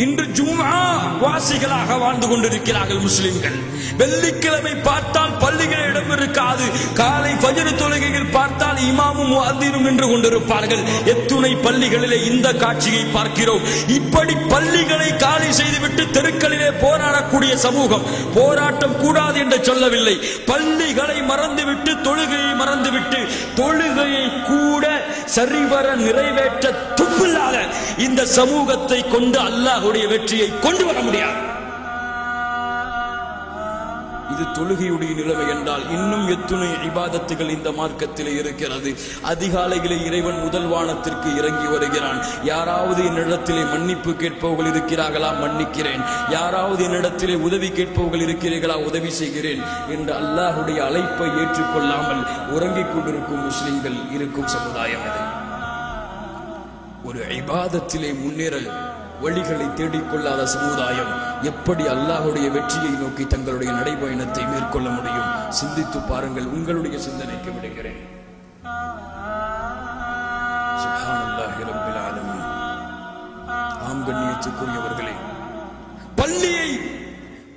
இன்று ஜும்ஆ வாசிகளாக வாழ்ந்து கொண்டிருக்கிறார்கள் முஸ்லிம்கள். வெள்ளிக்கிழமை பார்த்தால் பள்ளிகளில் இடம் இருக்காது. காலை ஃபஜ்ர் தொழுகையில் பார்த்தால் இமாமும் முஅத்தினும் நின்று கொண்டிருப்பார்கள். எத்துணை பள்ளிகளிலே இந்த காட்சியை பார்க்கிறோம். இப்படி பள்ளிகளை காலி செய்துவிட்டு தெருக்களிலே போராடக்கூடிய சமூகம். போராட்டம் கூடாது என்று சொல்லவில்லை. பள்ளிகளை மறந்துவிட்டு தொழுகையை மறந்துவிட்டு தொழுகையை கூட சரிவர நிறைவேற்ற துப்பில்லாத இந்த சமூகத்தை கொண்டு அல்லாஹ்வுடைய வெற்றியை கொண்டு வர முடியாது. இது தொழுகையுடைய நிலைமை என்றால் இன்னும் எத்துணை இபாதத்துகள் இந்த மார்க்கத்திலே இருக்கிறது. அதிகாலையிலே இறைவன் முதல் வானத்திற்கு இறங்கி வருகிறான். யாராவது என்னிடத்திலே மன்னிப்பு கேட்பவர்கள் இருக்கிறார்களா? மன்னிக்கிறேன். யாராவது என்னிடத்திலே உதவி கேட்பவர்கள் இருக்கிறீர்களா? உதவி செய்கிறேன் என்று அல்லாஹ்வுடைய அழைப்பை ஏற்றுக்கொள்ளாமல் உறங்கிக் கொண்டிருக்கும் முஸ்லிம்கள் இருக்கும் சமுதாயம் இது. ஒரு இபாதத்திலே முன்னேற வழிகளை தேடிக்கொள்ளாத சமுதாயம் எப்படி அல்லாஹ்வுடைய வெற்றியை நோக்கி தங்களுடைய நடைபயணத்தை மேற்கொள்ள முடியும்? சிந்தித்து பாருங்கள். உங்களுடைய சிந்தனைக்கு விடுகிறேன். சுப்ஹானல்லாஹி ரப்பில் ஆலமீன். ஆம் கண்ணியத்துக்குரியவர்களே,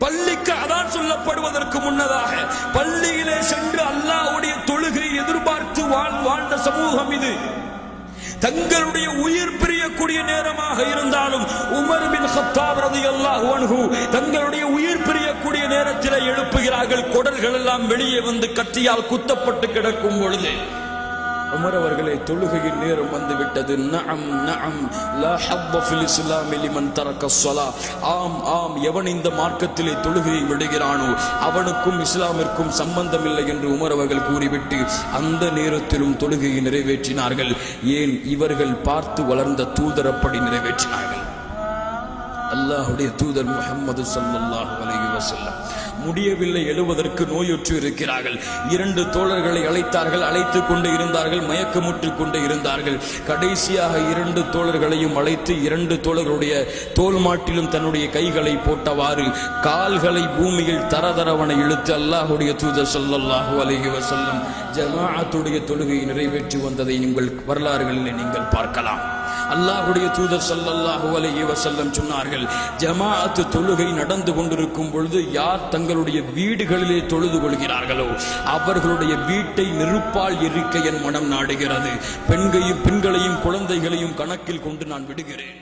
பள்ளிக்கு அதான் சொல்லப்படுவதற்கு முன்னதாக பள்ளியிலே சென்று அல்லாஹ்வுடைய தொழுகையை எதிர்பார்த்து வாழ்ந்த சமூகம் இது. தங்களுடைய உயிர் பிரியக்கூடிய நேரமாக இருந்தாலும் உமர் பின் கத்தாப் ரலியல்லாஹு அன்ஹு தங்களுடைய உயிர் பிரியக்கூடிய நேரத்தில் எழுப்புகிறார்கள். குடல்கள் எல்லாம் வெளியே வந்து கத்தியால் குத்தப்பட்டு கிடக்கும் பொழுது உமர் அவர்களே, தொழுகையின் நேரம் வந்துவிட்டது. நஅம் நஅம் லா ஹப்ப ஃபில் இஸ்லாம் லிமன் தரக்க ஸலா. ஆம் ஆம், எவன் இந்த மார்க்கத்திலே தொழுகையை விடுகிறானோ அவனுக்கும் இஸ்லாமிற்கும் சம்பந்தம் இல்லை என்று உமர் அவர்கள் கூறிவிட்டு அந்த நேரத்திலும் தொழுகையை நிறைவேற்றினார்கள். ஏன்? இவர்கள் பார்த்து வளர்ந்த தூதர் அப்படி நிறைவேற்றினார்கள். அல்லாஹ்வுடைய தூதர் முஹம்மது ஸல்லல்லாஹு அலைஹி வஸல்லம் முடியவில்லை, எழுவதற்கு நோயுற்று இருக்கிறார்கள். 2 தோழர்களை அழைத்தார்கள். அழைத்துக் கொண்டு இருந்தார்கள், மயக்கமுற்றுக் கொண்டு இருந்தார்கள். கடைசியாக 2 தோழர்களையும் அழைத்து 2 தோழர்களுடைய தோல் மாட்டிலும் தன்னுடைய கைகளை போட்டவாறு கால்களை பூமியில் தரதரவனை இழுத்து அல்லாஹ்வுடைய தூதர் ஸல்லல்லாஹு அலைஹி வஸல்லம் ஜமாஅத்துடைய தொழுகையை நிறைவேற்றி வந்ததை உங்கள் வரலாறுகளில் நீங்கள் பார்க்கலாம். அல்லாஹ்வுடைய தூதர் ஸல்லல்லாஹு அலைஹி வஸல்லம் சொன்னார்கள், ஜமாஅத் தொழுகை நடந்து கொண்டிருக்கும் பொழுது யார் தங்களுடைய வீடுகளிலே தொழுது கொள்கிறார்களோ அவர்களுடைய வீட்டை நெருப்பால் எரிக்க என் மனம் நாடுகிறது. பெண்களையும் குழந்தைகளையும் கணக்கில் கொண்டு நான் விடுகிறேன்.